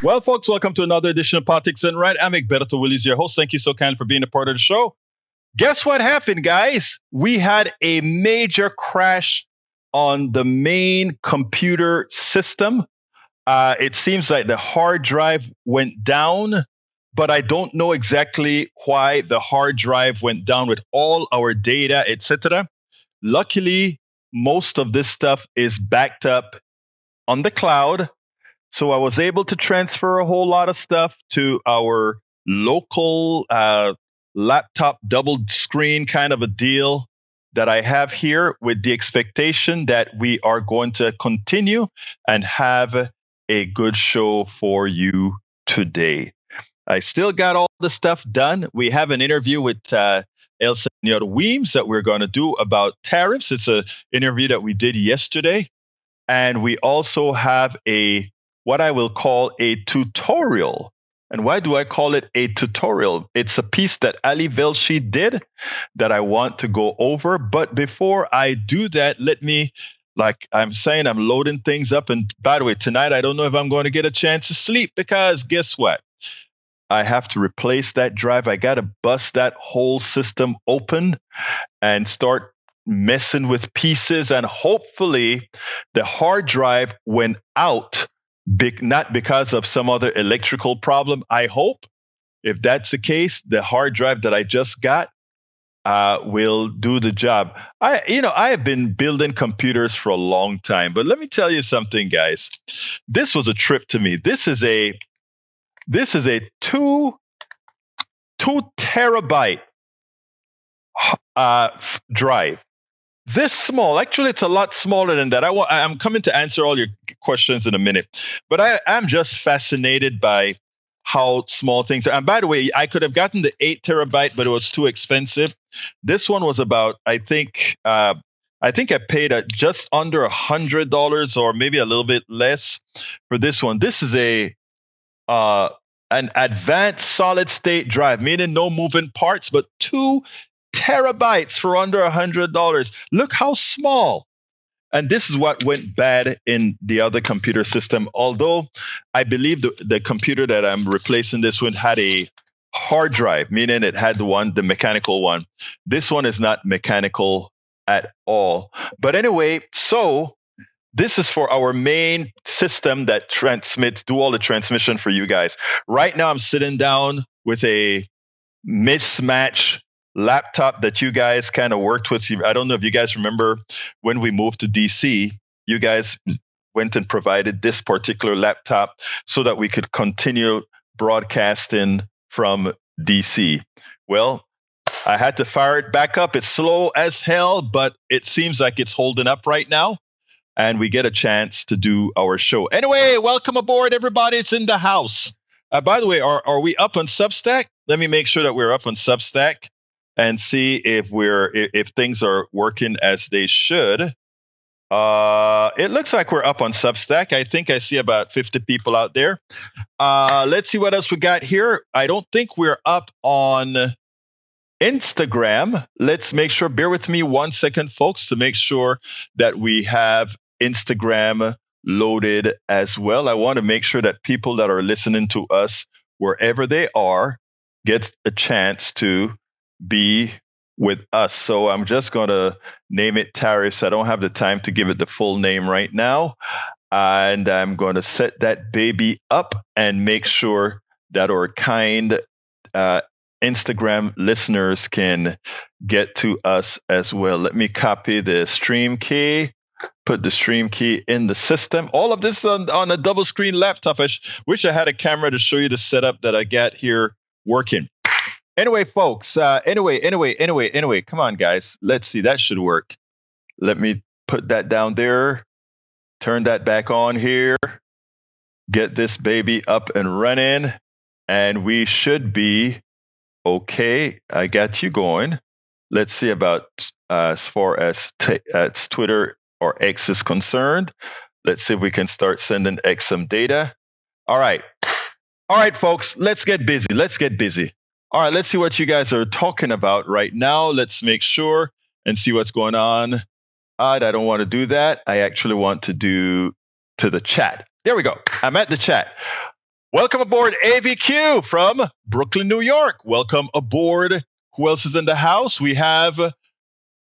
Well, folks, welcome to another edition of Politics and Right. I'm Egberto, Willies, your host. Thank you so kindly for being a part of the show. Guess what happened, guys? We had a major crash on the main computer system. It seems like the hard drive went down, but I don't know exactly why the hard drive went down with all our data, etc. Luckily, most of this stuff is backed up on the cloud. So I was able to transfer a whole lot of stuff to our local laptop double screen kind of a deal that I have here, with the expectation that we are going to continue and have a good show for you today. I still got all the stuff done. We have an interview with Marlon Weems that we're going to do about tariffs. It's an interview that we did yesterday. And we also have what I will call a tutorial. And why do I call it a tutorial? It's a piece that Velshi did that I want to go over. But before I do that, let me, like I'm saying, I'm loading things up. And by the way, tonight, I don't know if I'm going to get a chance to sleep, because guess what? I have to replace that drive. I got to bust that whole system open and start messing with pieces. And hopefully the hard drive went out, not because of some other electrical problem. I hope, if that's the case, the hard drive that I just got will do the job. I have been building computers for a long time, but let me tell you something, guys. This was a trip to me. This is a 2 terabyte drive. This small. Actually, it's a lot smaller than that. I'm coming to answer all your questions in a minute, but I'm just fascinated by how small things are. And by the way, I could have gotten the 8 terabyte, but it was too expensive. This one was about, I think I paid just under $100, or maybe a little bit less for this one. This is an advanced solid state drive, meaning no moving parts, but 2 terabytes for under $100. Look how small. And this is what went bad in the other computer system. Although I believe the computer that I'm replacing this with had a hard drive, meaning it had the mechanical one. This one is not mechanical at all. But anyway, so this is for our main system that do all the transmission for you guys. Right now, I'm sitting down with a mismatch laptop that you guys kind of worked with. I don't know if you guys remember when we moved to DC, you guys went and provided this particular laptop so that we could continue broadcasting from DC. Well, I had to fire it back up. It's slow as hell, but it seems like it's holding up right now, and we get a chance to do our show. Anyway, welcome aboard, everybody. It's in the house. By the way, are we up on Substack? Let me make sure that we're up on Substack and see if things are working as they should. It looks like we're up on Substack. I think I see about 50 people out there. Let's see what else we got here. I don't think we're up on Instagram. Let's make sure, bear with me 1 second, folks, to make sure that we have Instagram loaded as well. I want to make sure that people that are listening to us, wherever they are, get a chance to be with us. So I'm just going to name it tariffs. I don't have the time to give it the full name right now. And I'm going to set that baby up and make sure that our kind Instagram listeners can get to us as well. Let me copy the stream key, put the stream key in the system. All of this on a double screen laptop. I wish I had a camera to show you the setup that I got here working. Anyway, folks, anyway, come on, guys. Let's see. That should work. Let me put that down there. Turn that back on here. Get this baby up and running. And we should be okay. I got you going. Let's see about as far as Twitter or X is concerned. Let's see if we can start sending X some data. All right, folks, let's get busy. All right, let's see what you guys are talking about right now. Let's make sure and see what's going on. I don't want to do that. I actually want to do to the chat. There we go. I'm at the chat. Welcome aboard AVQ from Brooklyn, New York. Welcome aboard. Who else is in the house? We have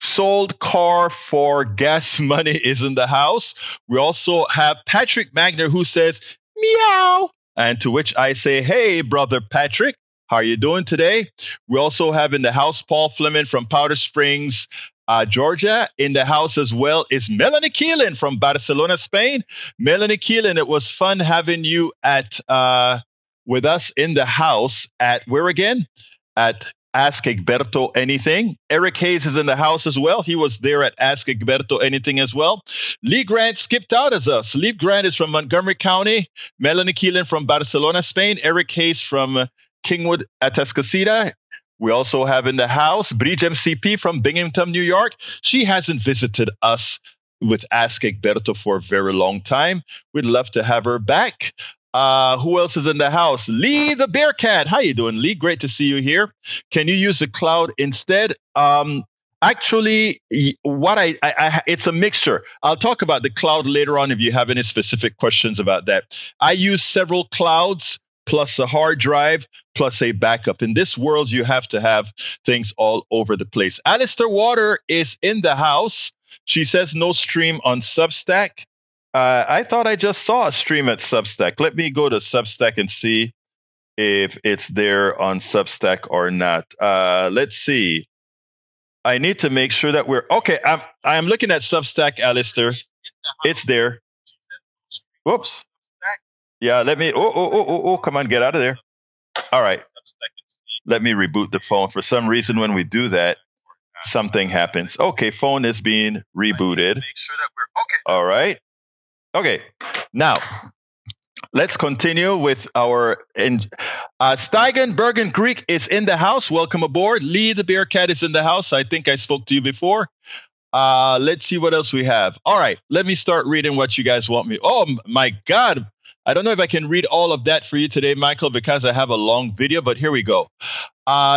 Sold Car for Gas Money is in the house. We also have Patrick Magner who says, meow. And to which I say, hey, brother Patrick, how are you doing today? We also have in the house Paul Fleming from Powder Springs, Georgia. In the house as well is Melanie Keelan from Barcelona, Spain. Melanie Keelan, it was fun having you at with us in the house at where again? At Ask Egberto Anything. Eric Hayes is in the house as well. He was there at Ask Egberto Anything as well. Lee Grant skipped out as us. Lee Grant is from Montgomery County. Melanie Keelan from Barcelona, Spain. Eric Hayes from Kingwood, Atascocita. We also have in the house Bridge MCP from Binghamton, New York. She hasn't visited us with Ask Egberto for a very long time. We'd love to have her back. Who else is in the house? Lee the Bearcat. How you doing, Lee? Great to see you here. Can you use the cloud instead? Actually, what it's a mixture. I'll talk about the cloud later on if you have any specific questions about that. I use several clouds plus a hard drive plus a backup. In this world, you have to have things all over the place. Alistair Water is in the house. She says no stream on Substack. I thought I just saw a stream at Substack. Let me go to Substack and see if it's there on Substack or not. Let's see. I need to make sure that we're okay. I'm looking at Substack, Alistair. It's there. Whoops. Yeah, let me. Oh, come on, get out of there. All right. Let me reboot the phone. For some reason, when we do that, something happens. Okay, phone is being rebooted. Make sure that we're okay. All right. Okay. Now, let's continue with our. Steigen Bergen Greek is in the house. Welcome aboard. Lee the Bearcat is in the house. I think I spoke to you before. Let's see what else we have. All right. Let me start reading what you guys want me. Oh, my God. I don't know if I can read all of that for you today, Michael, because I have a long video, but here we go.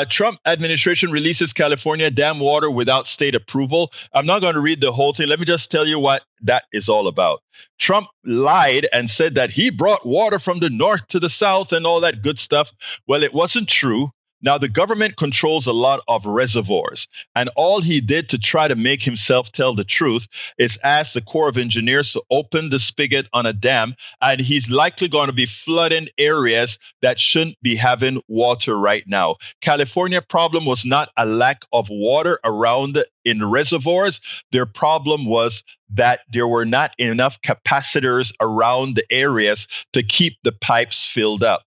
Trump administration releases California dam water without state approval. I'm not going to read the whole thing. Let me just tell you what that is all about. Trump lied and said that he brought water from the north to the south and all that good stuff. Well, it wasn't true. Now, the government controls a lot of reservoirs, and all he did to try to make himself tell the truth is ask the Corps of Engineers to open the spigot on a dam, and he's likely going to be flooding areas that shouldn't be having water right now. California problem was not a lack of water around in reservoirs. Their problem was that there were not enough capacitors around the areas to keep the pipes filled up.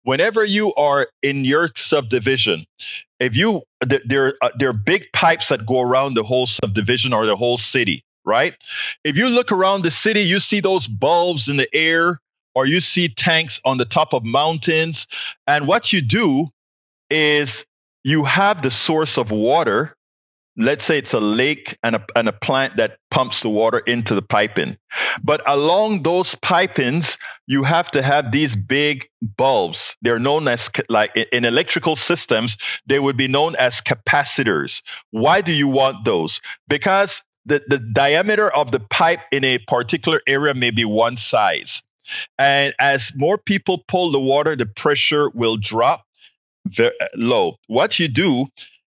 Whenever you are in your subdivision, there are big pipes that go around the whole subdivision or the whole city, right? If you look around the city, you see those bulbs in the air, or you see tanks on the top of mountains. And what you do is you have the source of water. Let's say it's a lake and a plant that pumps the water into the piping. But along those pipings, you have to have these big bulbs. They're known as, like in electrical systems, they would be known as capacitors. Why do you want those? Because the diameter of the pipe in a particular area may be one size. And as more people pull the water, the pressure will drop very low. What you do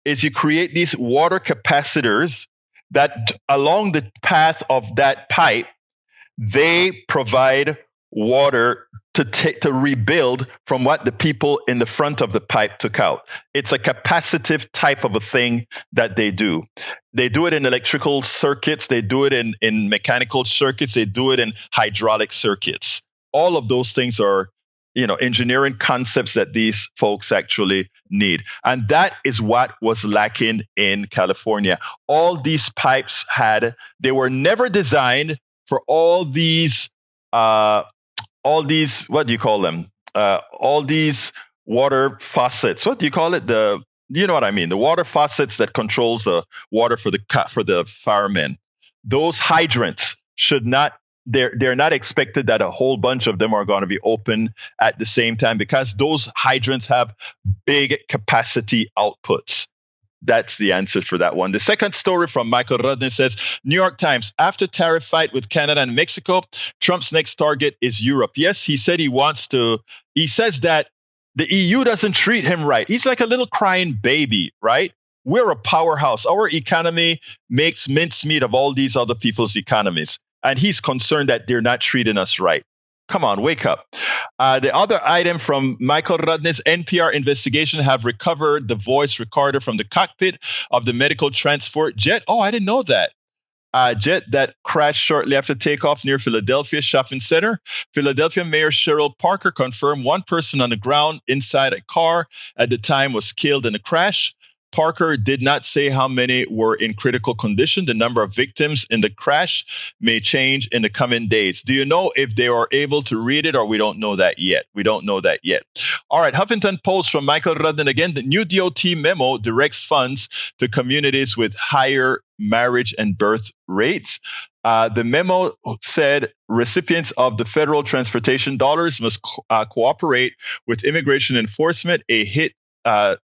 is you create these water capacitors that along the path of that pipe, they provide water to rebuild from what the people in the front of the pipe took out. It's a capacitive type of a thing that they do. They do it in electrical circuits. They do it in mechanical circuits. They do it in hydraulic circuits. All of those things are engineering concepts that these folks actually need. And that is what was lacking in California. All these pipes they were never designed for all these, what do you call them? All these water faucets. What do you call it? You know what I mean? The water faucets that controls the water for the firemen. Those hydrants should not they're not expected that a whole bunch of them are going to be open at the same time, because those hydrants have big capacity outputs. that's the answer for that one. The second story from Michael Rudney says, New York Times, after tariff fight with Canada and Mexico, Trump's next target is Europe. Yes, he said he says that the EU doesn't treat him right. He's like a little crying baby, right? We're a powerhouse. Our economy makes mincemeat of all these other people's economies. And he's concerned that they're not treating us right. Come on, wake up. The other item from Michael Rudney's NPR investigation have recovered the voice recorder from the cockpit of the medical transport jet. Oh, I didn't know that. Jet that crashed shortly after takeoff near Philadelphia Shopping Center. Philadelphia Mayor Cheryl Parker confirmed one person on the ground inside a car at the time was killed in the crash. Parker did not say how many were in critical condition. The number of victims in the crash may change in the coming days. Do you know if they are able to read it, or we don't know that yet? We don't know that yet. All right, Huffington Post from Michael Rudden again. The new DOT memo directs funds to communities with higher marriage and birth rates. The memo said recipients of the federal transportation dollars must cooperate with immigration enforcement, a hit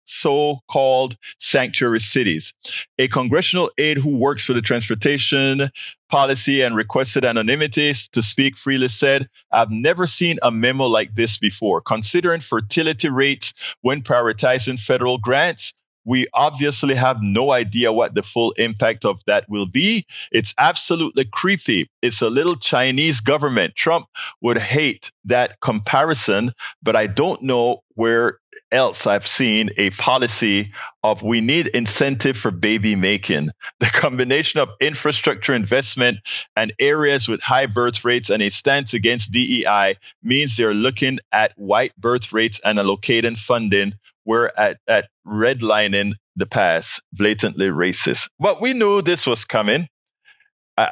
so-called sanctuary cities. A congressional aide who works for the transportation policy and requested anonymity to speak freely said, I've never seen a memo like this before. Considering fertility rates when prioritizing federal grants, we obviously have no idea what the full impact of that will be. It's absolutely creepy. It's a little Chinese government. Trump would hate that comparison, but I don't know where else I've seen a policy of we need incentive for baby making. The combination of infrastructure investment and areas with high birth rates and a stance against DEI means they're looking at white birth rates and allocating funding. We're at redlining the past, blatantly racist. But we knew this was coming.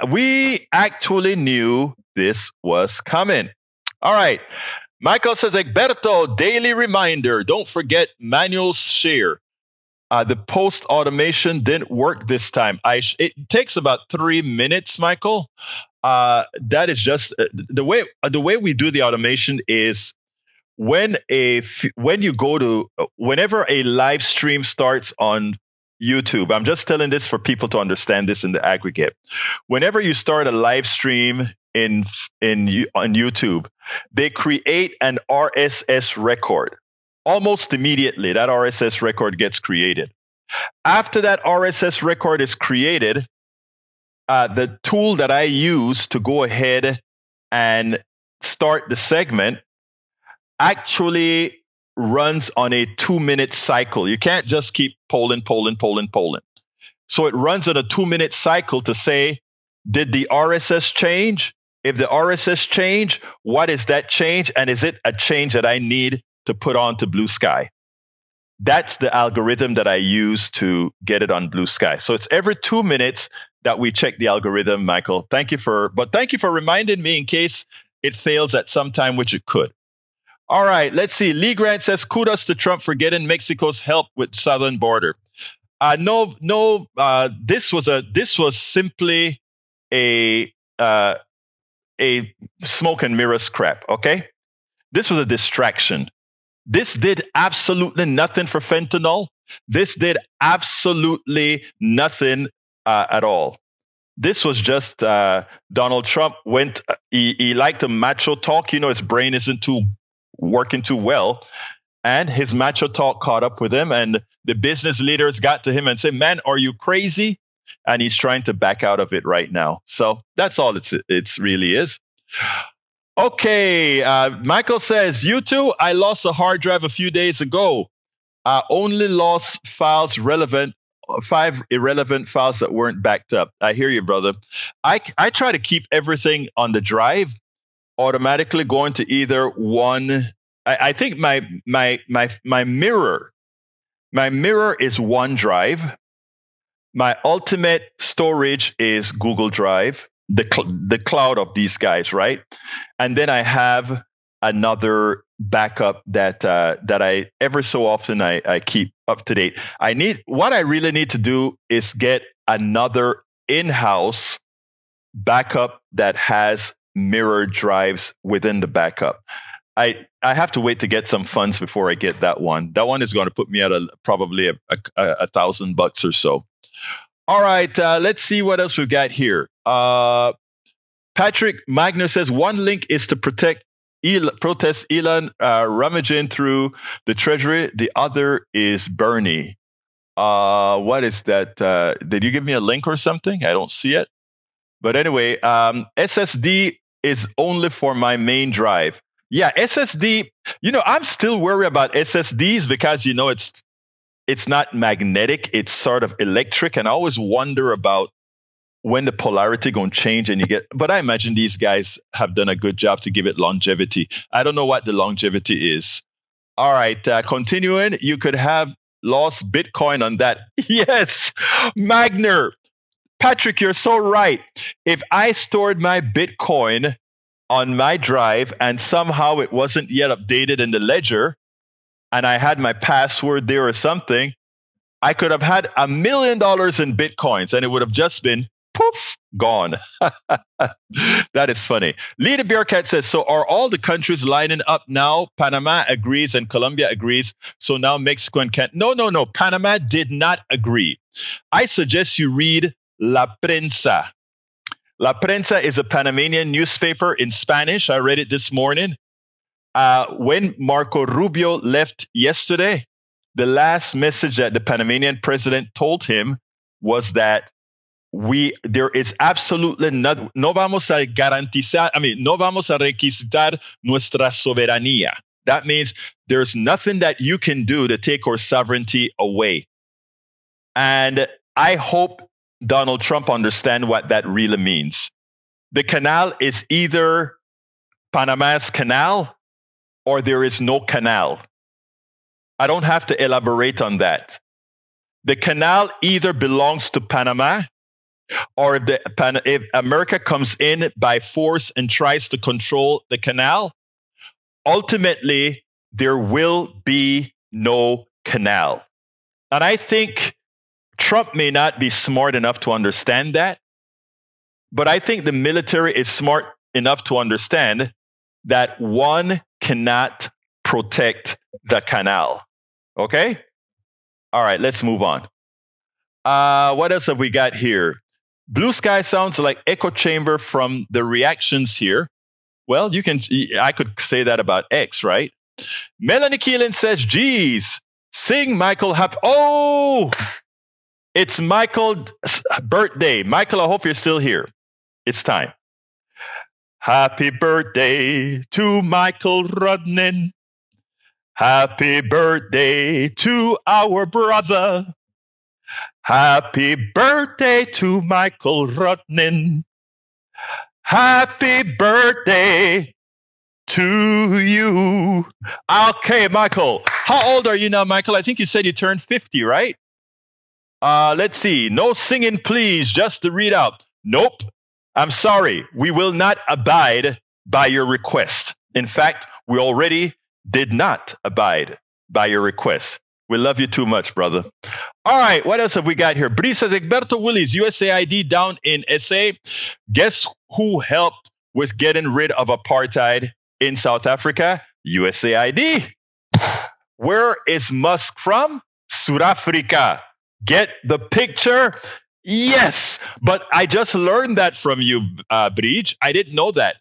We actually knew this was coming. All right. Michael says, Egberto, daily reminder. Don't forget manual share. The post automation didn't work this time. It takes about 3 minutes, Michael. That is just the way we do the automation is whenever a live stream starts on YouTube, I'm just telling this for people to understand this in the aggregate. Whenever you start a live stream on YouTube, they create an RSS record. Almost immediately, that RSS record gets created. After that RSS record is created, the tool that I use to go ahead and start the segment actually runs on a 2-minute cycle. You can't just keep polling. So it runs on a 2-minute cycle to say, did the RSS change? If the RSS change, what is that change? And is it a change that I need to put on to Blue Sky? That's the algorithm that I use to get it on Blue Sky. So it's every 2 minutes that we check the algorithm, Michael. Thank you for reminding me in case it fails at some time, which it could. All right, let's see. Lee Grant says, kudos to Trump for getting Mexico's help with southern border. This was simply a smoke and mirrors crap, okay? This was a distraction. This did absolutely nothing for fentanyl. This did absolutely nothing at all. This was just Donald Trump he liked to macho talk. You know, his brain isn't working too well. And his macho talk caught up with him. And the business leaders got to him and said, man, are you crazy? And he's trying to back out of it right now. So that's all it's really is. Okay. Michael says, you too, I lost a hard drive a few days ago. Only lost files relevant. 5 irrelevant files that weren't backed up. I hear you, brother. I try to keep everything on the drive, automatically going to either one. I think my mirror is OneDrive. My ultimate storage is Google Drive, the cloud of these guys, right? And then I have another backup that I ever so often I keep up to date. What I really need to do is get another in-house backup that has mirror drives within the backup. I have to wait to get some funds before I get that one. That one is going to put me at probably $1,000 or so. All right, let's see what else we've got here. Patrick Magner says one link is to protest Elon rummaging through the Treasury. The other is Bernie. What is that? Did you give me a link or something? I don't see it. But anyway, SSD is only for my main drive. Yeah, SSD. I'm still worried about SSDs because it's not magnetic. It's sort of electric, and I always wonder about when the polarity going to change but I imagine these guys have done a good job to give it longevity. I don't know what the longevity is. All right, continuing, you could have lost Bitcoin on that. Yes, Magner. Patrick, you're so right. If I stored my Bitcoin on my drive and somehow it wasn't yet updated in the ledger and I had my password there or something, I could have had $1 million in Bitcoins and it would have just been poof, gone. That is funny. Leader Bearcat says, so are all the countries lining up now? Panama agrees and Colombia agrees. So now Mexico and Canada. No. Panama did not agree. I suggest you read La Prensa. La Prensa is a Panamanian newspaper in Spanish. I read it this morning. When Marco Rubio left yesterday, the last message that the Panamanian president told him was that there is absolutely no vamos a garantizar, no vamos a requisitar nuestra soberanía. That means there's nothing that you can do to take our sovereignty away. And I hope Donald Trump understand what that really means. The canal is either Panama's canal or there is no canal. I don't have to elaborate on that. The canal either belongs to Panama, or if America comes in by force and tries to control the canal, ultimately there will be no canal. And I think Trump may not be smart enough to understand that, but I think the military is smart enough to understand that one cannot protect the canal. Okay? All right, let's move on. What else have we got here? Blue sky sounds like echo chamber from the reactions here. Well, I could say that about X, right? Melanie Keelan says, geez, sing Michael happy. Oh, it's Michael's birthday. Michael, I hope you're still here. It's time. Happy birthday to Michael Rudnin. Happy birthday to our brother. Happy birthday to Michael Rudnin. Happy birthday to you. Okay, Michael. How old are you now, Michael? I think you said you turned 50, right? Let's see. No singing, please. Just to read out. Nope. I'm sorry. We will not abide by your request. In fact, we already did not abide by your request. We love you too much, brother. All right, what else have we got here? Bree says, Egberto Willies, USAID down in SA. Guess who helped with getting rid of apartheid in South Africa? USAID. Where is Musk from? South Africa. Get the picture? Yes, but I just learned that from you, Breach. I didn't know that.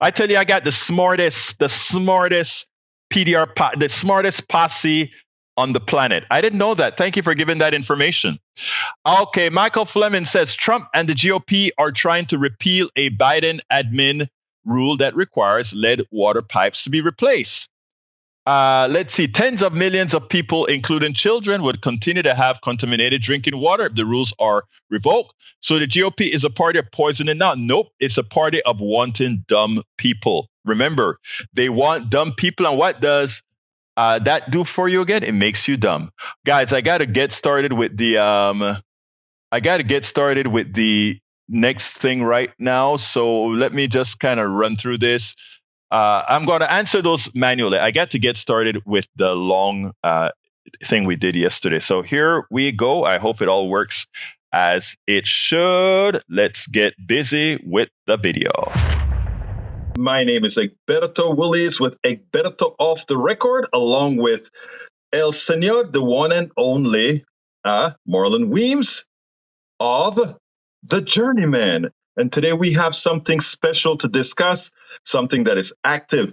I tell you, I got the smartest PDR, the smartest posse on the planet. I didn't know that. Thank you for giving that information. Okay, Michael Fleming says Trump and the GOP are trying to repeal a Biden admin rule that requires lead water pipes to be replaced. Let's see. Tens of millions of people, including children, would continue to have contaminated drinking water if the rules are revoked. So the GOP is a party of poisoning now. Nope, it's a party of wanting dumb people. Remember, they want dumb people. And what does that do for you again? It makes you dumb. Guys, I got to get started with the next thing right now. So let me just kind of run through this. I'm going to answer those manually. I got to get started with the long thing we did yesterday. So here we go. I hope it all works as it should. Let's get busy with the video. My name is Egberto Willies with Egberto Off the Record, along with El Señor, the one and only Marlon Weems of The Journeyman. And today we have something special to discuss, something that is active.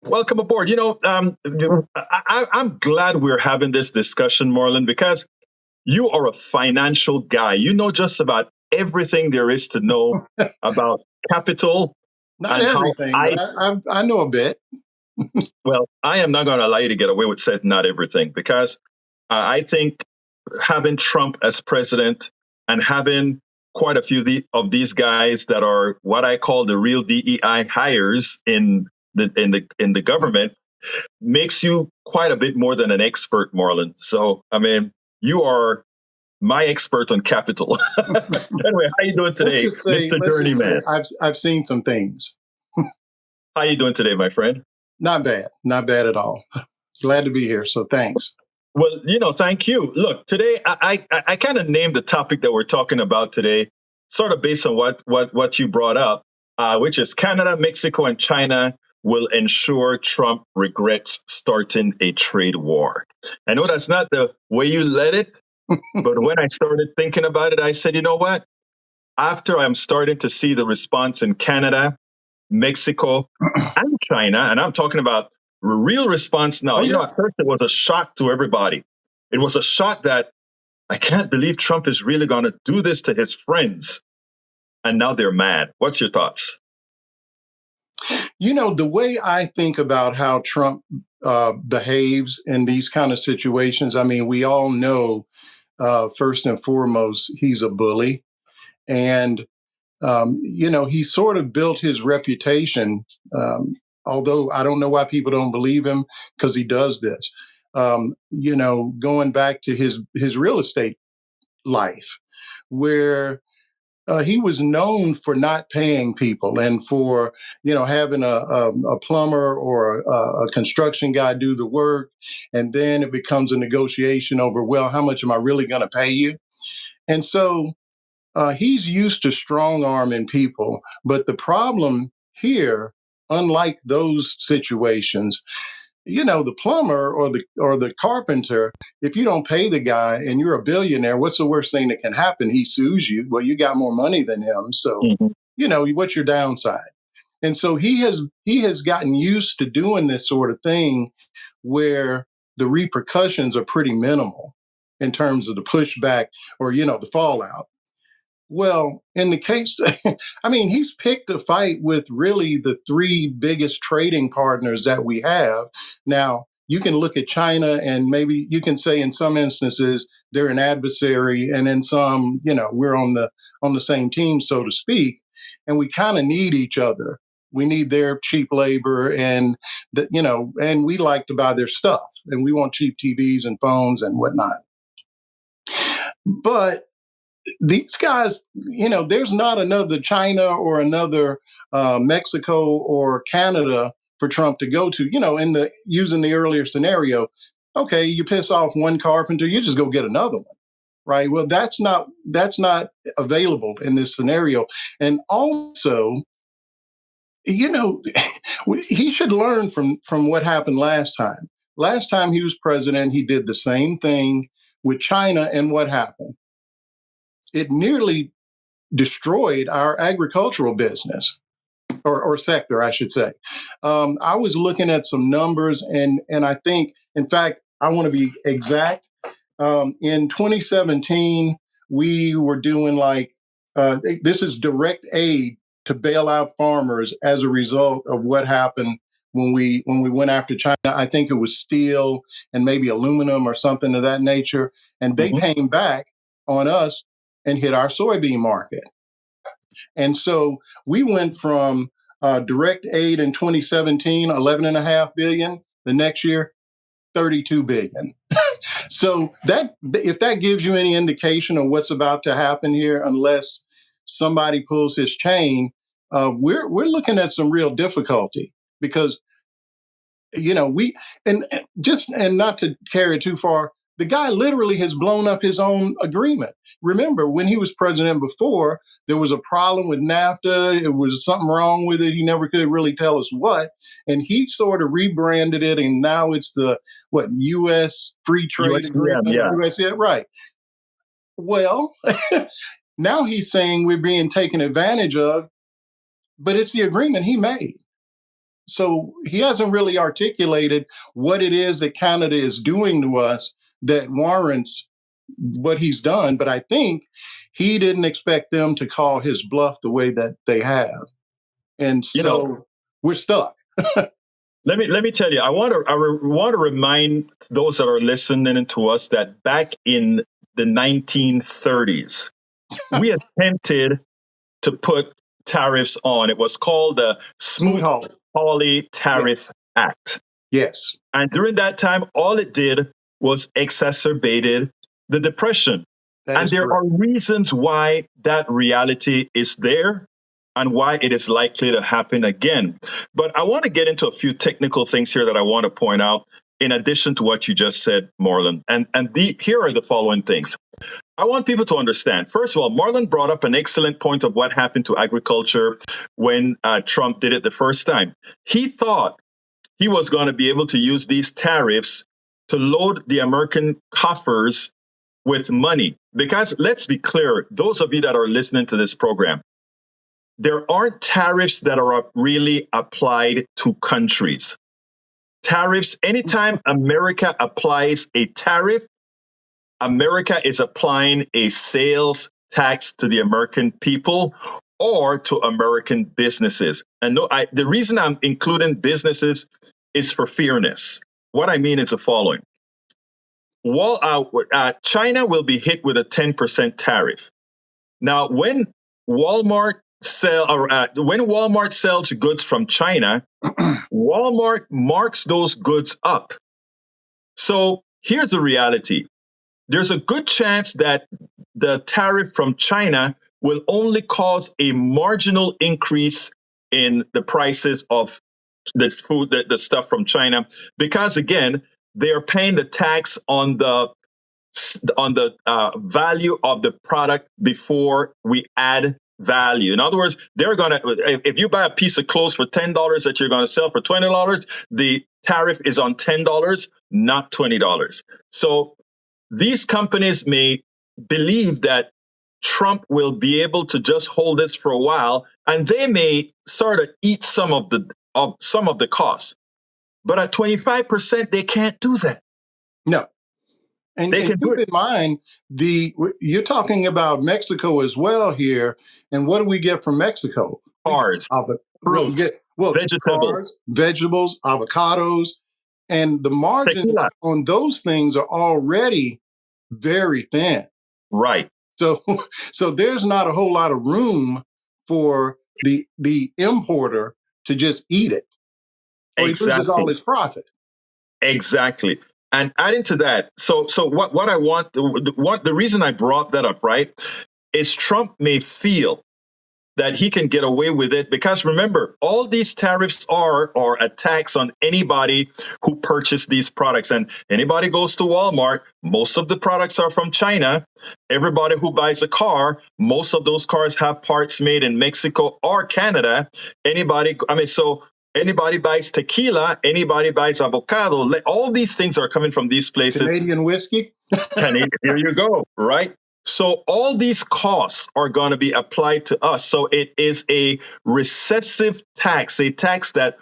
Welcome aboard. I'm glad we're having this discussion, Marlon, because you are a financial guy. You know just about everything there is to know about capital. Not everything, but I know a bit. Well, I am not going to allow you to get away with saying not everything, because I think having Trump as president and having quite a few of these guys that are what I call the real DEI hires in the government makes you quite a bit more than an expert, Marlon. So, I mean, you are my expert on capital. Anyway, how you doing today, Mr. Journeyman? I've seen some things. How you doing today, my friend? Not bad at all. Glad to be here. So thanks. Well, thank you. Look, today I kind of named the topic that we're talking about today, sort of based on what you brought up, which is Canada, Mexico, and China will ensure Trump regrets starting a trade war. I know that's not the way you led it, but when I started thinking about it, I said, you know what? After I'm starting to see the response in Canada, Mexico, and China, and I'm talking about a real response now. At first it was a shock to everybody. It was a shock that I can't believe Trump is really going to do this to his friends. And now they're mad. What's your thoughts? The way I think about how Trump behaves in these kind of situations, I mean, we all know, first and foremost, he's a bully. And he sort of built his reputation, although I don't know why people don't believe him, because he does this. Going back to his real estate life, where he was known for not paying people and for, having a plumber or a construction guy do the work. And then it becomes a negotiation over, well, how much am I really going to pay you? And so he's used to strong arming people. But the problem here, unlike those situations, the plumber or the carpenter, if you don't pay the guy and you're a billionaire, what's the worst thing that can happen? He sues you. Well, you got more money than him. So, what's your downside? And so he has gotten used to doing this sort of thing where the repercussions are pretty minimal in terms of the pushback or, the fallout. Well, in the case, I mean, he's picked a fight with really the three biggest trading partners that we have. Now, you can look at China and maybe you can say in some instances they're an adversary, and in some, we're on the same team, so to speak, and we kind of need each other. We need their cheap labor, and and we like to buy their stuff, and we want cheap TVs and phones and whatnot. But these guys, there's not another China or another Mexico or Canada for Trump to go to. Using the earlier scenario, okay, you piss off one carpenter, you just go get another one, right? Well, that's not available in this scenario. And also, he should learn from what happened last time. Last time he was president, he did the same thing with China, and what happened? It nearly destroyed our agricultural business or sector, I should say. I was looking at some numbers, and I think, in fact, I want to be exact. In 2017, we were doing this is direct aid to bail out farmers as a result of what happened when we went after China. I think it was steel and maybe aluminum or something of that nature. And they came back on us and hit our soybean market. And so we went from direct aid in 2017, 11.5 billion. The next year, 32 billion. So if that gives you any indication of what's about to happen here, unless somebody pulls his chain, we're looking at some real difficulty, because and not to carry it too far, The guy literally has blown up his own agreement. Remember, when he was president before, there was a problem with NAFTA. It was something wrong with it. He never could really tell us what. And he sort of rebranded it, and now it's the, U.S. Free Trade USDM, Agreement? yeah. USDM, right. Well, now he's saying we're being taken advantage of, but it's the agreement he made. So he hasn't really articulated what it is that Canada is doing to us that warrants what he's done. But I think he didn't expect them to call his bluff the way that they have. And so we're stuck. Let me tell you, I want to remind those that are listening to us that back in the 1930s, we attempted to put tariffs on. It was called the Smoot-Hawley Tariff Act. Yes. And during that time, all it did was exacerbated the Depression. And there are reasons why that reality is there and why it is likely to happen again. But I want to get into a few technical things here that I want to point out in addition to what you just said, Marlon. And here are the following things. I want people to understand. First of all, Marlon brought up an excellent point of what happened to agriculture when Trump did it the first time. He thought he was going to be able to use these tariffs to load the American coffers with money. Because let's be clear, those of you that are listening to this program, there aren't tariffs that are really applied to countries. Tariffs, anytime America applies a tariff, America is applying a sales tax to the American people or to American businesses. And the reason I'm including businesses is for fairness. What I mean is the following. China will be hit with a 10% tariff. Now, when Walmart sells goods from China, Walmart marks those goods up. So here's the reality. There's a good chance that the tariff from China will only cause a marginal increase in the prices of the food, the stuff from China, because again, they are paying the tax on the value of the product before we add value. In other words, they're going to, if you buy a piece of clothes for $10 that you're going to sell for $20, the tariff is on $10, not $20. So these companies may believe that Trump will be able to just hold this for a while, and they may sort of eat some of the costs. But at 25%, they can't do that. No. And keep in mind, you're talking about Mexico as well here. And what do we get from Mexico? Cars, fruits, vegetables, avocados. And the margins on those things are already very thin. Right. So there's not a whole lot of room for the importer to just eat it. Or he loses all his profit. Exactly. And adding to that, so what I want, the reason I brought that up, right, is Trump may feel that he can get away with it because remember, all these tariffs are a tax on anybody who purchased these products. And anybody goes to Walmart, most of the products are from China. Everybody who buys a car, most of those cars have parts made in Mexico or Canada. Anybody buys tequila, anybody buys avocado. All these things are coming from these places. Canadian whiskey. Here you go, right? So all these costs are going to be applied to us. So it is a recessive tax, a tax that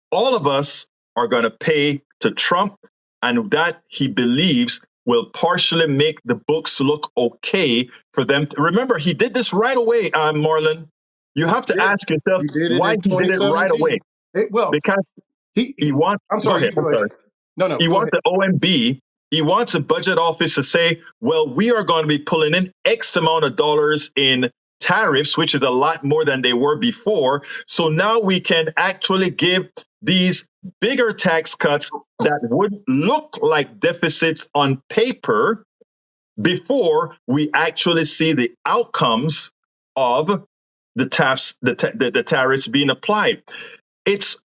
all of us are going to pay to Trump, and that he believes will partially make the books look okay for them. Remember, he did this right away, Marlon. You have to ask yourself why he did it right away. Because he wants. I'm sorry. Go ahead. No. He wants the OMB. He wants a budget office to say, well, we are going to be pulling in X amount of dollars in tariffs, which is a lot more than they were before. So now we can actually give these bigger tax cuts that would look like deficits on paper before we actually see the outcomes of the tariffs being applied. It's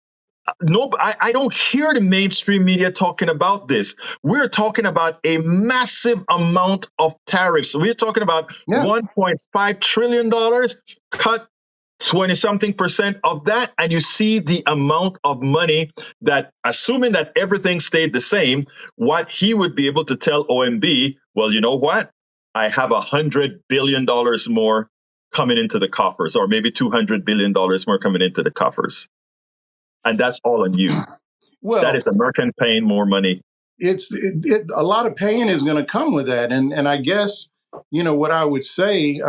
I don't hear the mainstream media talking about this. We're talking about a massive amount of tariffs. We're talking about $1.5 trillion, cut 20 something percent of that. And you see the amount of money that, assuming that everything stayed the same, what he would be able to tell OMB, well, you know what? I have $100 billion more coming into the coffers, or maybe $200 billion more coming into the coffers. And that's all on you. Well, that is American paying more money. A lot of pain is going to come with that. And I guess, what I would say,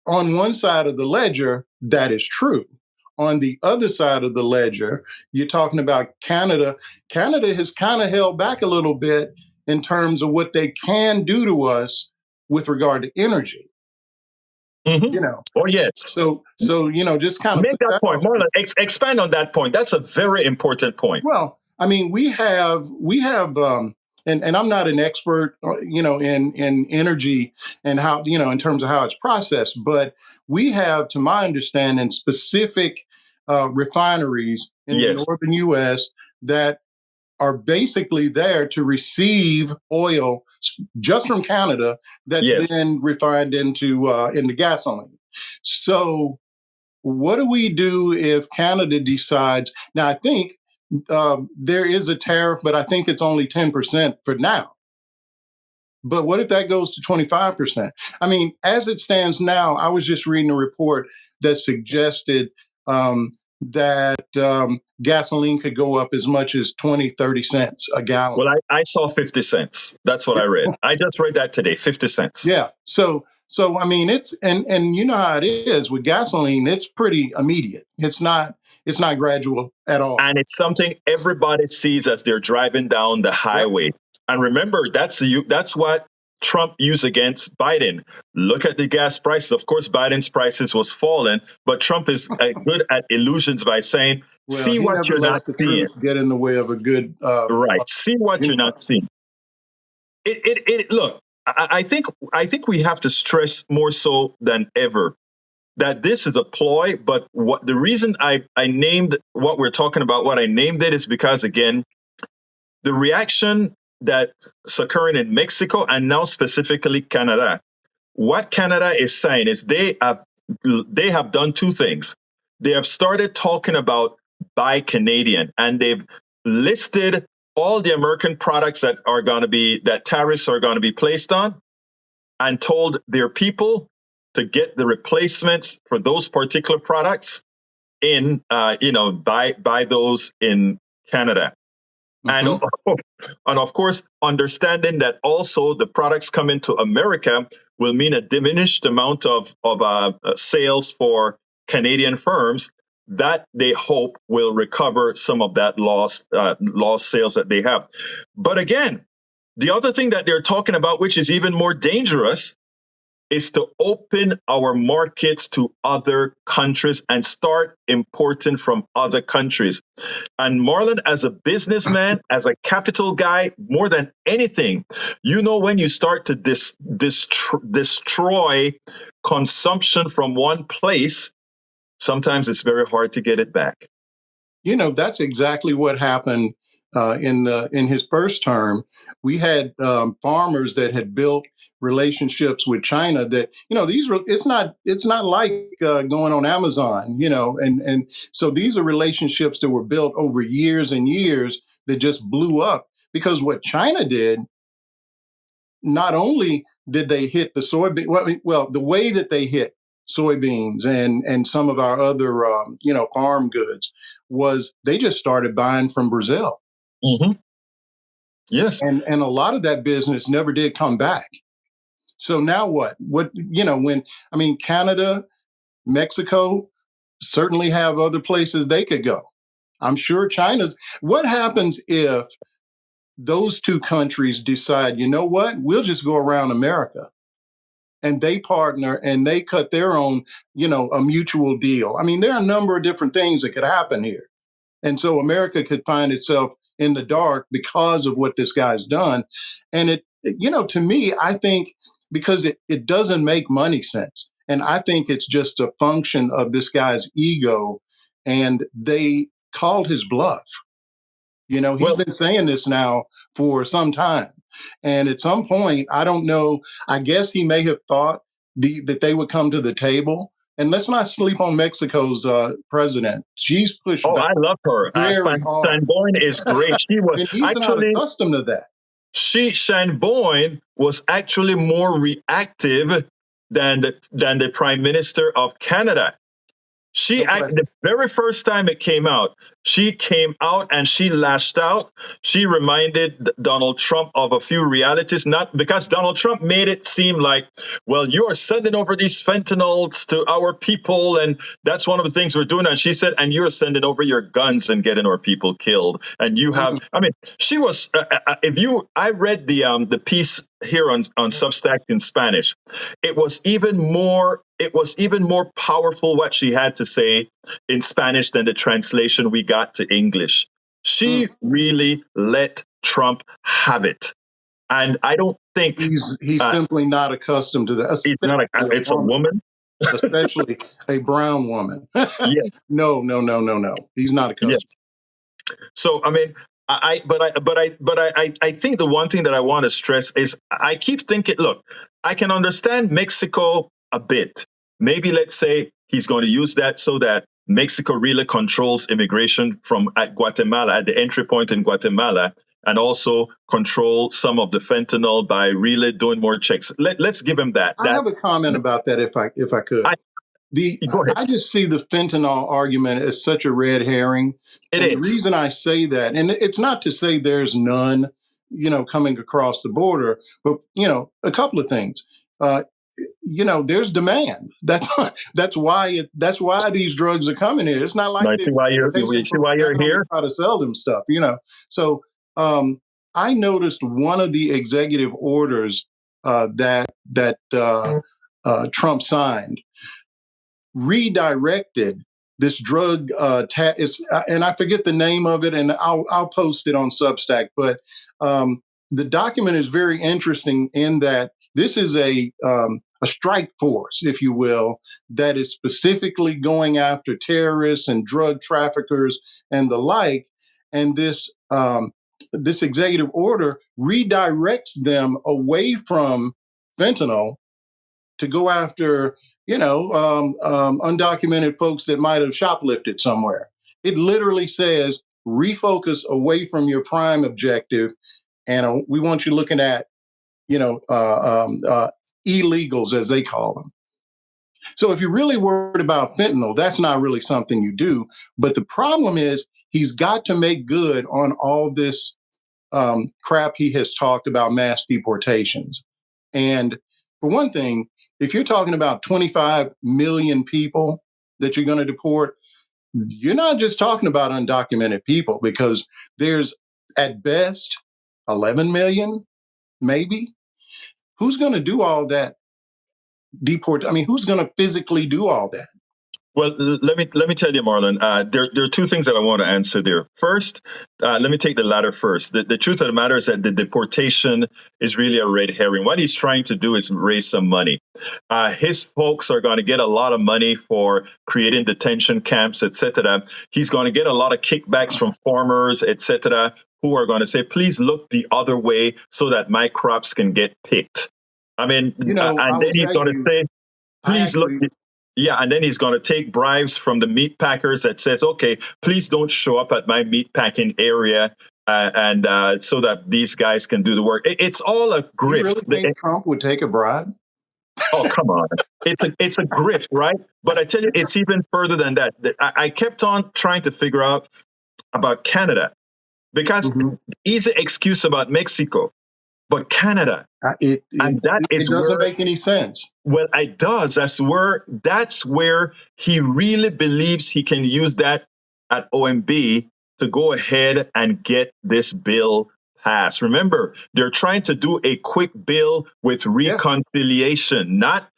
on one side of the ledger, that is true. On the other side of the ledger, you're talking about Canada. Canada has kind of held back a little bit in terms of what they can do to us with regard to energy. Mm-hmm. Oh, yes. So just kind of make that point. Marlon, expand on that point. That's a very important point. Well, I mean, we have, and I'm not an expert, in energy and how, in terms of how it's processed, but we have, to my understanding, specific refineries in the northern U.S. that are basically there to receive oil just from Canada that's then refined into gasoline. So what do we do if Canada decides? Now, I think there is a tariff, but I think it's only 10% for now. But what if that goes to 25%? I mean, as it stands now, I was just reading a report that suggested that gasoline could go up as much as 20, 30 cents a gallon. Well, I saw 50 cents. That's what I read. I just read that today, 50 cents. Yeah. So I mean, it's, and you know how it is with gasoline, it's pretty immediate. It's not gradual at all. And it's something everybody sees as they're driving down the highway. Yep. And remember, that's what Trump used against Biden. Look at the gas prices. Of course, Biden's prices was falling, but Trump is good at illusions by saying, see what you're not seeing. Get in the way of a good right. See what you're not seeing. Look, I think we have to stress more so than ever that this is a ploy. But the reason I named what we're talking about, what I named it, is because, again, the reaction that's occurring in Mexico and now specifically Canada. What Canada is saying is they have done two things. They have started talking about buy Canadian, and they've listed all the American products that tariffs are going to be placed on, and told their people to get the replacements for those particular products buy those in Canada. Mm-hmm. And of course, understanding that also the products coming to America will mean a diminished amount of sales for Canadian firms that they hope will recover some of that lost sales that they have. But again, the other thing that they're talking about, which is even more dangerous, is to open our markets to other countries and start importing from other countries. And Marlon, as a businessman, as a capital guy, more than anything, when you start to destroy consumption from one place, sometimes it's very hard to get it back. That's exactly what happened in his first term. We had farmers that had built relationships with China that, it's not like going on Amazon, and so these are relationships that were built over years and years that just blew up because what China did, not only did they hit the soybean, well, the way that they hit soybeans and some of our other, farm goods was they just started buying from Brazil. Mm-hmm. Yes. And a lot of that business never did come back. So now what? Canada, Mexico certainly have other places they could go. I'm sure what happens if those two countries decide, you know what, we'll just go around America, and they partner and they cut their own, a mutual deal. I mean, there are a number of different things that could happen here. And so America could find itself in the dark because of what this guy's done. And to me, I think because it doesn't make money sense. And I think it's just a function of this guy's ego. And they called his bluff. You know, he's been saying this now for some time. And at some point, I don't know, I guess he may have thought that they would come to the table. And let's not sleep on Mexico's president. She's pushed back. I love her. Very hard. Shanboyne is great. She was and he's actually not accustomed to that. Shanboyne was actually more reactive than the Prime Minister of Canada. The very first time it came out, she came out and she lashed out. She reminded Donald Trump of a few realities, not because Donald Trump made it seem like, well, you are sending over these fentanyls to our people, and that's one of the things we're doing. And she said, and you're sending over your guns and getting our people killed. And you have, I mean, she was, I read the piece here on Substack in Spanish. It was even more powerful what she had to say in Spanish than the translation we got to English. She really let Trump have it. And I don't think he's simply not accustomed to that. He's not it's a woman. Especially a brown woman. Yes. No. He's not accustomed. Yes. So I mean, I think the one thing that I want to stress is I keep thinking, look, I can understand Mexico a bit. Maybe let's say he's going to use that so that Mexico really controls immigration at Guatemala, at the entry point in Guatemala, and also control some of the fentanyl by really doing more checks. Let's give him that. I have a comment about that if I could. I just see the fentanyl argument as such a red herring. The reason I say that, and it's not to say there's none, coming across the border, but a couple of things. There's demand. That's why these drugs are coming here. It's not like see why you're here. How to sell them stuff, So I noticed one of the executive orders that Trump signed redirected this drug and I forget the name of it, and I'll post it on Substack. But the document is very interesting in that this is a strike force, if you will, that is specifically going after terrorists and drug traffickers and the like. And this executive order redirects them away from fentanyl to go after, undocumented folks that might have shoplifted somewhere. It literally says, refocus away from your prime objective, and we want you looking at, illegals, as they call them. So if you're really worried about fentanyl, that's not really something you do. But the problem is he's got to make good on all this crap he has talked about, mass deportations. And for one thing, if you're talking about 25 million people that you're going to deport, you're not just talking about undocumented people, because there's at best 11 million, maybe. Who's going to do all that deport? I mean, who's going to physically do all that? Well, let me tell you, Marlon, there are two things that I want to answer there. First, let me take the latter first. The truth of the matter is that the deportation is really a red herring. What he's trying to do is raise some money. His folks are going to get a lot of money for creating detention camps, etc. He's going to get a lot of kickbacks from farmers, etc., who are going to say, please look the other way so that my crops can get picked. I mean, and then he's going to say, please look. Yeah, and then he's going to take bribes from the meat packers that says, okay, please don't show up at my meat packing area, and so that these guys can do the work. It's all a grift. You really think Trump would take a bribe? Oh, come on. It's a grift, right? But I tell you, it's even further than that. I kept on trying to figure out about Canada, because easy excuse about Mexico. But Canada, it doesn't make any sense. Well, it does. That's where he really believes he can use that at OMB to go ahead and get this bill passed. Remember, they're trying to do a quick bill with reconciliation, not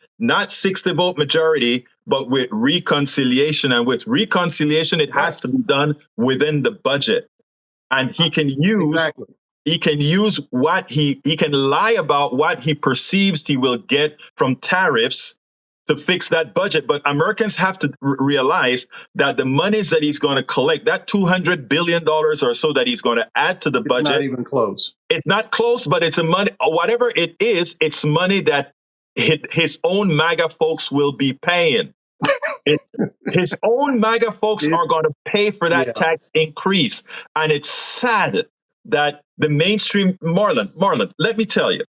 60 vote majority, but with reconciliation. And with reconciliation, it has to be done within the budget. And he can use he can use what he can lie about what he perceives he will get from tariffs to fix that budget. But Americans have to realize that the monies that he's going to collect, that $200 billion or so that he's going to add to the budget. It's not even close. It's not close, but it's a money, whatever it is, it's money that his own MAGA folks will be paying. His own MAGA folks are going to pay for that tax increase. And it's sad that the mainstream, Marlon, let me tell you,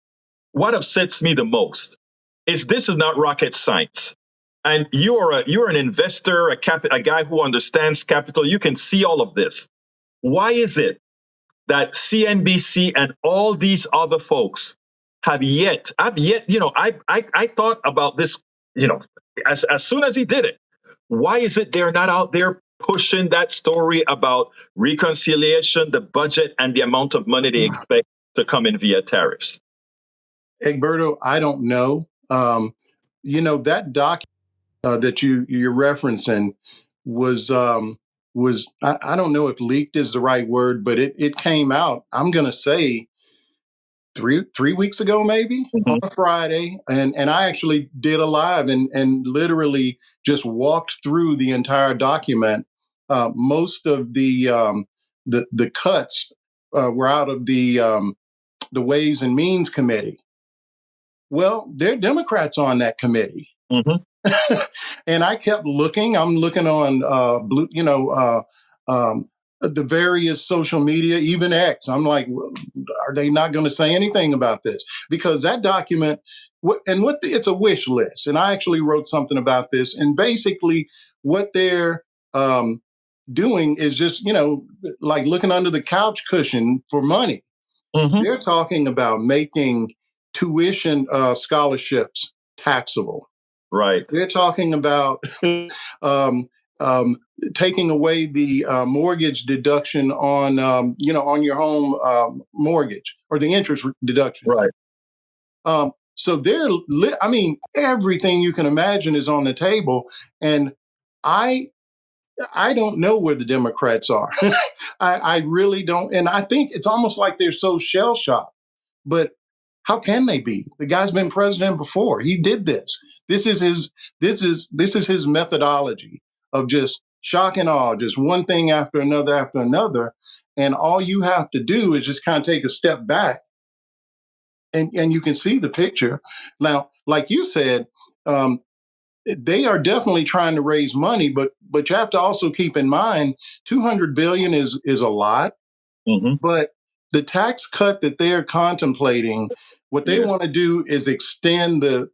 what upsets me the most is this is not rocket science. And you're an investor, a guy who understands capital. You can see all of this. Why is it that CNBC and all these other folks I thought about this, as soon as he did it. Why is it they're not out there pushing that story about reconciliation, the budget, and the amount of money they expect to come in via tariffs? Egberto, I don't know. That document that you're referencing was I don't know if leaked is the right word, but it came out, I'm going to say, three weeks ago, maybe on a Friday. And I actually did a live and literally just walked through the entire document. Most of the cuts were out of the Ways and Means Committee. Well, there are Democrats on that committee. And I kept looking. I'm looking on the various social media, even X. I'm like, are they not going to say anything about this? Because that document, it's a wish list. And I actually wrote something about this. And basically what they're doing is just, like looking under the couch cushion for money. They're talking about making tuition scholarships taxable. Right. They're talking about taking away the mortgage deduction on your home mortgage, or the interest deduction. Right. So everything you can imagine is on the table, and I don't know where the Democrats are. I really don't, and I think it's almost like they're so shell shocked. But how can they be? The guy's been president before. He did this. This is his methodology of just shock and awe, just one thing after another. And all you have to do is just kind of take a step back, and you can see the picture. Now, like you said, they are definitely trying to raise money, but you have to also keep in mind $200 billion is a lot, but the tax cut that they're contemplating, what they want to do is extend the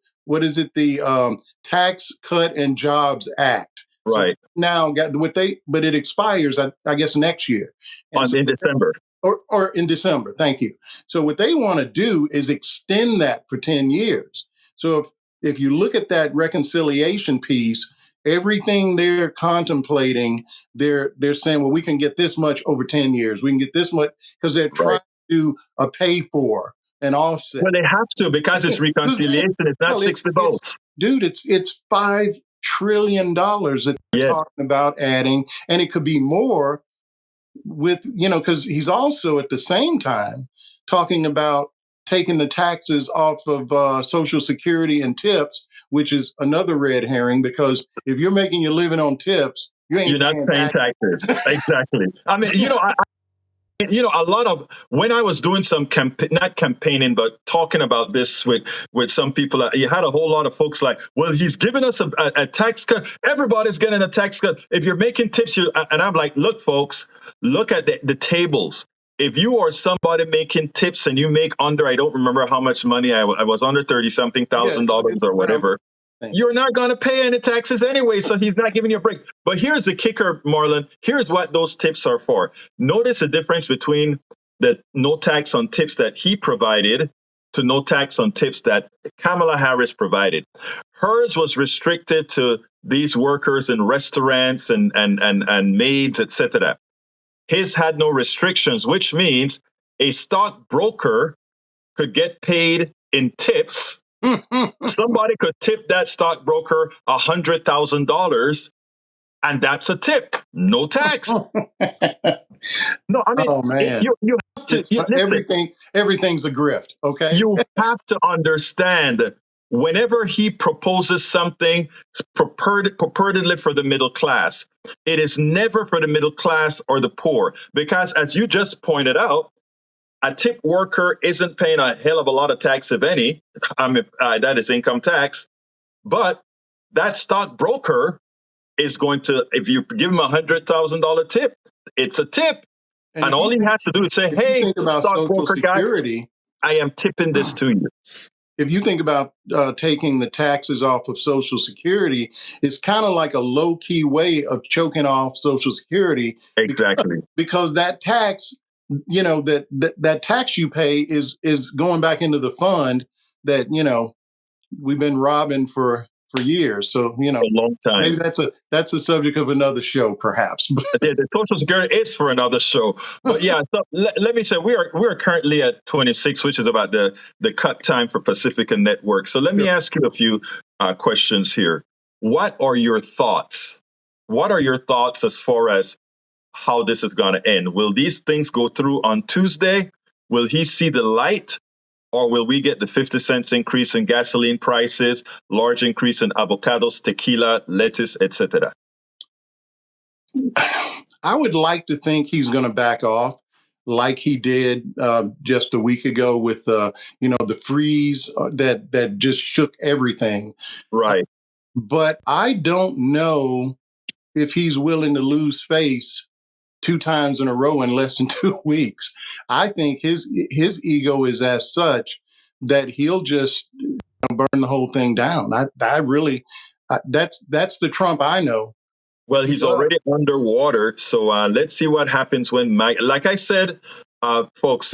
Tax Cut and Jobs Act. Right. So now, but it expires, I guess, next year. In December. Or in December. Thank you. So what they want to do is extend that for 10 years. So if you look at that reconciliation piece, everything they're contemplating, they're saying, well, we can get this much over 10 years. We can get this much, because they're trying to pay for an offset. Well, they have to, because it's reconciliation. It's not 60 votes. Dude, it's $5 trillion that they're talking about adding, and it could be more with, because he's also at the same time talking about taking the taxes off of Social Security and tips, which is another red herring, because if you're making your living on tips, you're not paying taxes. Exactly. I mean, a lot of, when I was doing some not campaigning, but talking about this with some people, you had a whole lot of folks like, well, he's giving us a tax cut. Everybody's getting a tax cut. If you're making tips, and I'm like, look, folks, look at the tables. If you are somebody making tips and you make under, I don't remember how much money, I was under $30-something thousand or whatever, you're not going to pay any taxes anyway, so he's not giving you a break. But here's the kicker, Marlon. Here's what those tips are for. Notice the difference between the no tax on tips that he provided to no tax on tips that Kamala Harris provided. Hers was restricted to these workers in restaurants and maids, etc. His had no restrictions, which means a stockbroker could get paid in tips. Somebody could tip that stockbroker $100,000, and that's a tip, no tax. No, I mean, oh man, you have to. Everything's a grift. Okay, you have to understand whenever he proposes something purportedly for the middle class, it is never for the middle class or the poor. Because as you just pointed out, a tip worker isn't paying a hell of a lot of tax, if any. That is income tax. But that stockbroker is going to, if you give him $100,000 tip, it's a tip. And all he has to do is say, hey, think about Social stockbroker guy, Security, I am tipping this to you. if you think about taking the taxes off of Social Security, it's kind of like a low-key way of choking off Social Security. Exactly. Because that tax, that tax you pay is going back into the fund that, we've been robbing for years. So, a long time. Maybe that's a subject of another show, perhaps. The Social Security is for another show. But yeah, so let me say we are currently at 26, which is about the cut time for Pacifica Network. So let me ask you a few questions here. What are your thoughts? What are your thoughts as far as how this is going to end? Will these things go through on Tuesday? Will he see the light? Or will we get the 50 cents increase in gasoline prices, large increase in avocados, tequila, lettuce, etc.? I would like to think he's going to back off like he did just a week ago with, the freeze that just shook everything. Right. But I don't know if he's willing to lose face 2 times in a row in less than 2 weeks. I think his ego is as such that he'll just burn the whole thing down. That's the Trump I know. Well, he's already underwater. So let's see what happens when like I said, folks,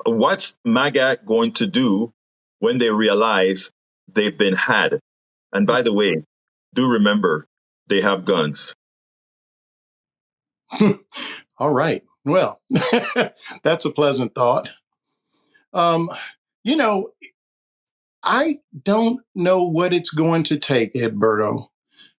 what's MAGA going to do when they realize they've been had? And by the way, do remember, they have guns. All right. Well, that's a pleasant thought. I don't know what it's going to take, Egberto,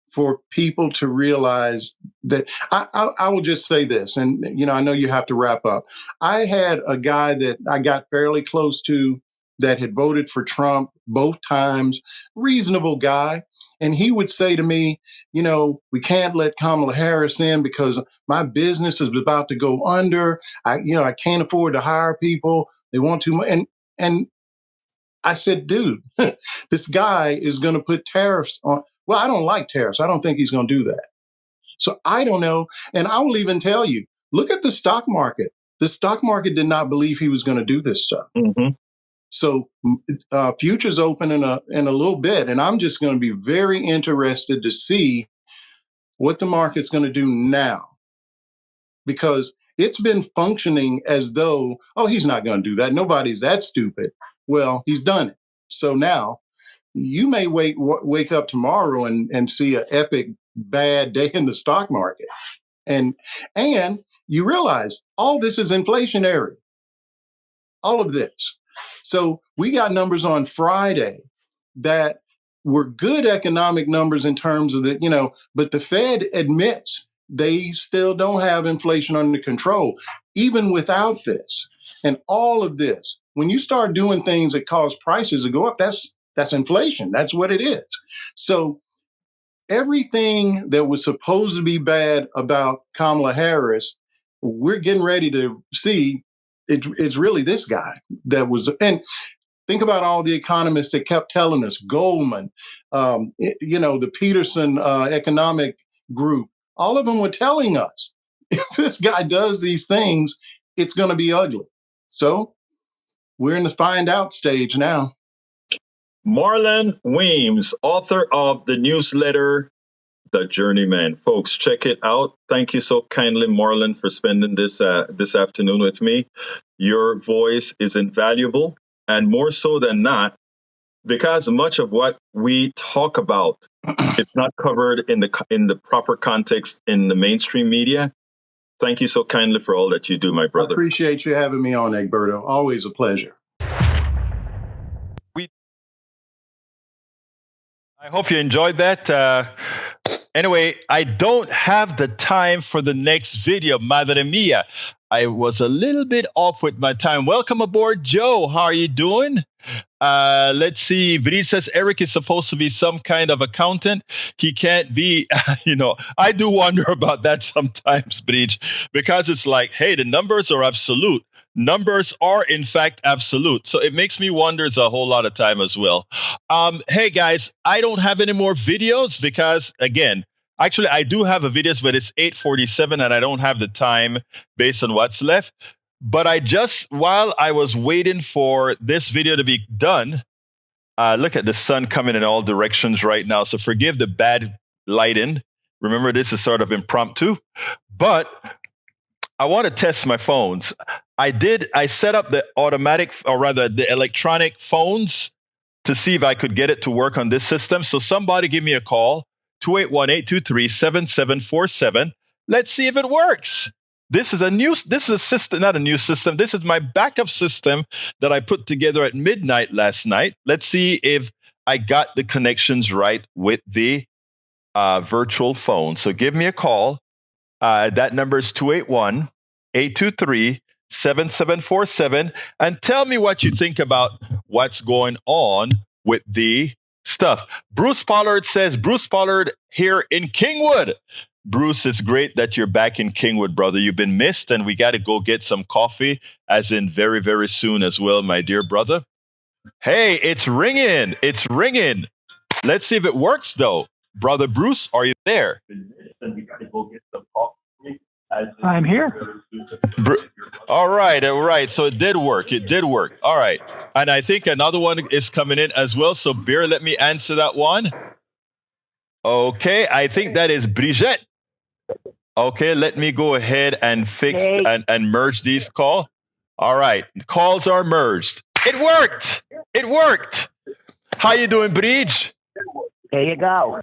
for people to realize that I will just say this, and I know you have to wrap up. I had a guy that I got fairly close to that had voted for Trump both times, reasonable guy. And he would say to me, we can't let Kamala Harris in because my business is about to go under. I can't afford to hire people. They want too much. And I said, dude, this guy is going to put tariffs on. Well, I don't like tariffs. I don't think he's going to do that. So I don't know. And I will even tell you, look at the stock market. The stock market did not believe he was going to do this stuff. Mm-hmm. So futures open in a little bit, and I'm just going to be very interested to see what the market's going to do now, because it's been functioning as though, he's not going to do that. Nobody's that stupid. Well, he's done it. So now you may wake up tomorrow and see an epic bad day in the stock market, and you realize all this is inflationary. All of this. So we got numbers on Friday that were good economic numbers in terms of but the Fed admits they still don't have inflation under control, even without this. And all of this, when you start doing things that cause prices to go up, that's inflation. That's what it is. So everything that was supposed to be bad about Kamala Harris, we're getting ready to see it's really this guy that was. And think about all the economists that kept telling us, Goldman, the Peterson economic group, all of them were telling us, if this guy does these things, it's going to be ugly. So we're in the find out stage now. Marlon Weems, author of the newsletter, The Journeyman. Folks, check it out. Thank you so kindly, Marlon, for spending this afternoon with me. Your voice is invaluable, and more so than not, because much of what we talk about is not covered in the proper context in the mainstream media. Thank you so kindly for all that you do, my brother. I appreciate you having me on, Egberto. Always a pleasure. I hope you enjoyed that. Anyway, I don't have the time for the next video, madre mia. I was a little bit off with my time. Welcome aboard, Joe. How are you doing? Let's see. Vri says Eric is supposed to be some kind of accountant. He can't be, I do wonder about that sometimes, Bridge, because it's like, hey, the numbers are absolute. Numbers are, in fact, absolute. So it makes me wonder a whole lot of time as well. Hey, guys, I don't have any more videos because, again, actually, I do have a videos, but it's 8:47 and I don't have the time based on what's left. But while I was waiting for this video to be done, look at the sun coming in all directions right now. So forgive the bad lighting. Remember, this is sort of impromptu, but I want to test my phones. I set up the the electronic phones to see if I could get it to work on this system. So somebody give me a call, 281-823-7747. Let's see if it works. This is a system, not a new system. This is my backup system that I put together at midnight last night. Let's see if I got the connections right with the virtual phone. So give me a call. That number is 281-823-7747. And tell me what you think about what's going on with the stuff. Bruce Pollard says, Bruce Pollard here in Kingwood. Bruce, it's great that you're back in Kingwood, brother. You've been missed, and we got to go get some coffee, as in very, very soon as well, my dear brother. Hey, it's ringing. It's ringing. Let's see if it works, though. Brother Bruce, are you there? I'm here. All right. So it did work. All right. And I think another one is coming in as well. So, Beer, let me answer that one. Okay, I think that is Brigitte. Okay, let me go ahead and fix and merge these calls. All right, calls are merged. It worked. How you doing, Bridge? There you go.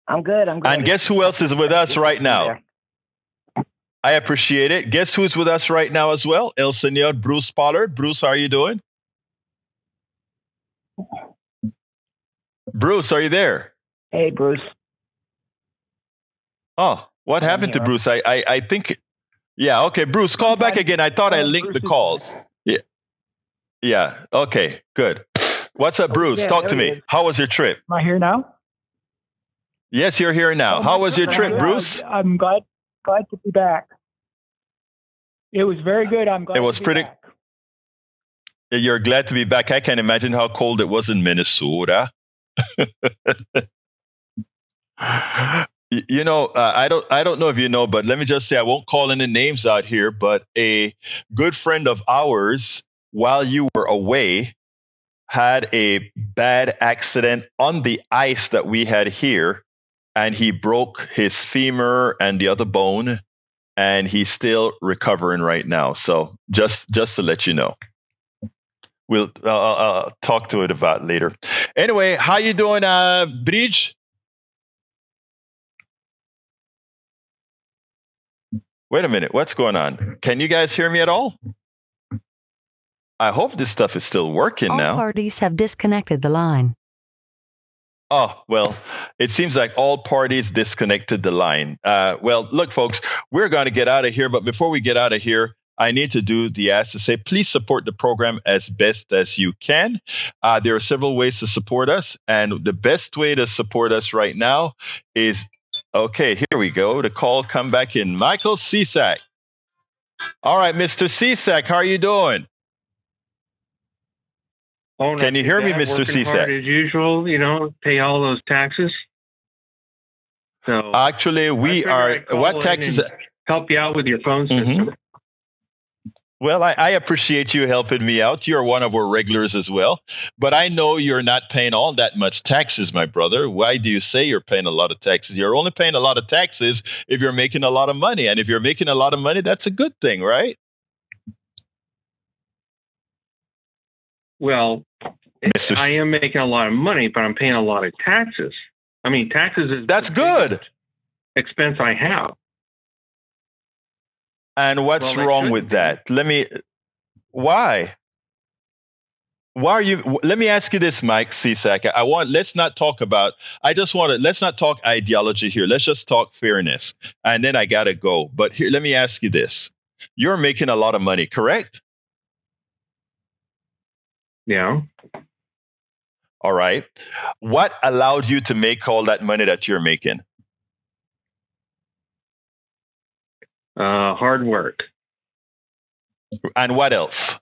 I'm good. And guess who else is with us right now? I appreciate it. Guess who's with us right now as well? El Senor Bruce Pollard. Bruce, how are you doing? Bruce, are you there? Hey, Bruce. Oh, what happened to Bruce? I think, yeah, okay, Bruce, call back again. I thought I linked the calls. Yeah, okay, good. What's up, Bruce? Talk to me. How was your trip? Am I here now? Yes, you're here now. How was your trip, Bruce? I'm glad to be back. It was very good. I'm glad. It was pretty. Back. You're glad to be back. I can't imagine how cold it was in Minnesota. I don't know if you know, but let me just say, I won't call any names out here, but a good friend of ours, while you were away, had a bad accident on the ice that we had here, and he broke his femur and the other bone, and he's still recovering right now. So just to let you know. We'll talk to it about later. Anyway, how you doing, Bridge? Wait a minute. What's going on? Can you guys hear me at all? I hope this stuff is still working now. All parties have disconnected the line. Oh, well, it seems like all parties disconnected the line. Well, look, folks, we're going to get out of here. But before we get out of here, I need to do the ask to say, please support the program as best as you can. There are several ways to support us. And the best way to support us right now is, okay, here we go. The call come back in. Michael Cisak. All right, Mr. Cisak, how are you doing? Oh, can you hear me, Mr. Cisak? As usual, pay all those taxes. So actually, we are. What taxes? Help you out with your phone system. Well, I appreciate you helping me out. You're one of our regulars as well. But I know you're not paying all that much taxes, my brother. Why do you say you're paying a lot of taxes? You're only paying a lot of taxes if you're making a lot of money. And if you're making a lot of money, that's a good thing, right? Well, I am making a lot of money, but I'm paying a lot of taxes. I mean, taxes is that's good expense I have. And what's wrong with that? Why? Why are you? Let me ask you this, Mike Cisak. Let's not talk about. Let's not talk ideology here. Let's just talk fairness. And then I gotta go. But here, let me ask you this: you're making a lot of money, correct? Yeah. All right. What allowed you to make all that money that you're making? Hard work. And what else?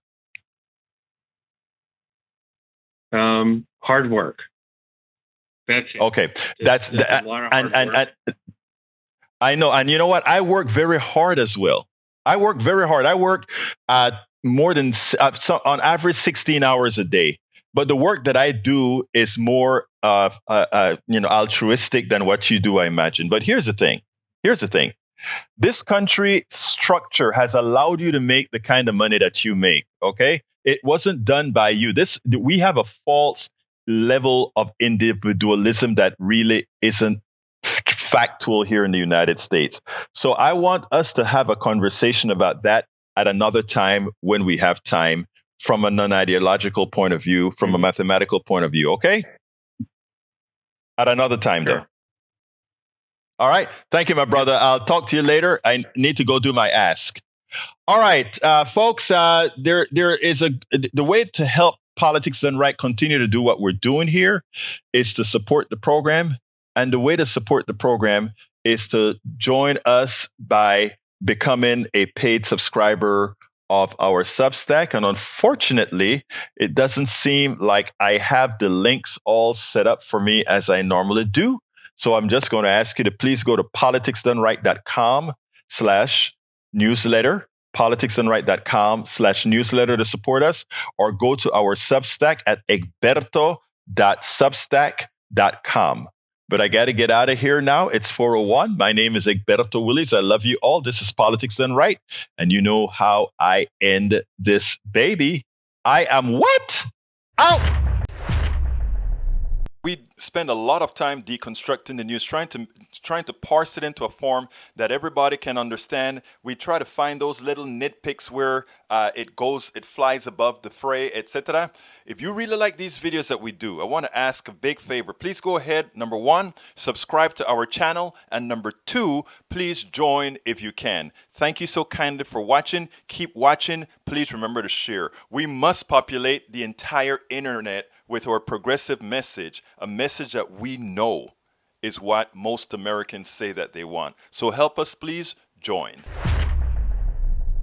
Hard work. That's it. Okay. That's a lot of hard work. and I know. And you know what? I work very hard as well. I work very hard. I work more than on average 16 hours a day. But the work that I do is more altruistic than what you do, I imagine. But here's the thing. This country structure has allowed you to make the kind of money that you make. Okay. It wasn't done by you. We have a false level of individualism that really isn't factual here in the United States. So I want us to have a conversation about that at another time when we have time, from a non-ideological point of view, from a mathematical point of view. Okay? At another time, Sure. though. All right. Thank you, my brother. I'll talk to you later. I need to go do my ask. All right, folks, there is the way to help Politics Done Right continue to do what we're doing here is to support the program. And the way to support the program is to join us by becoming a paid subscriber of our Substack. And unfortunately, it doesn't seem like I have the links all set up for me as I normally do. So I'm just going to ask you to please go to politicsdoneright.com/newsletter, politicsdoneright.com/newsletter to support us, or go to our Substack at egberto.substack.com. But I got to get out of here now. It's 4:01. My name is Egberto Willies. I love you all. This is Politics Done Right. And you know how I end this baby. I am what? Out! We spend a lot of time deconstructing the news, trying to parse it into a form that everybody can understand. We try to find those little nitpicks where it flies above the fray, etc. If you really like these videos that we do, I want to ask a big favor. Please go ahead. Number 1, subscribe to our channel. And number 2, please join if you can. Thank you so kindly for watching. Keep watching. Please remember to share. We must populate the entire internet with our progressive message, a message that we know is what most Americans say that they want. So help us, please join.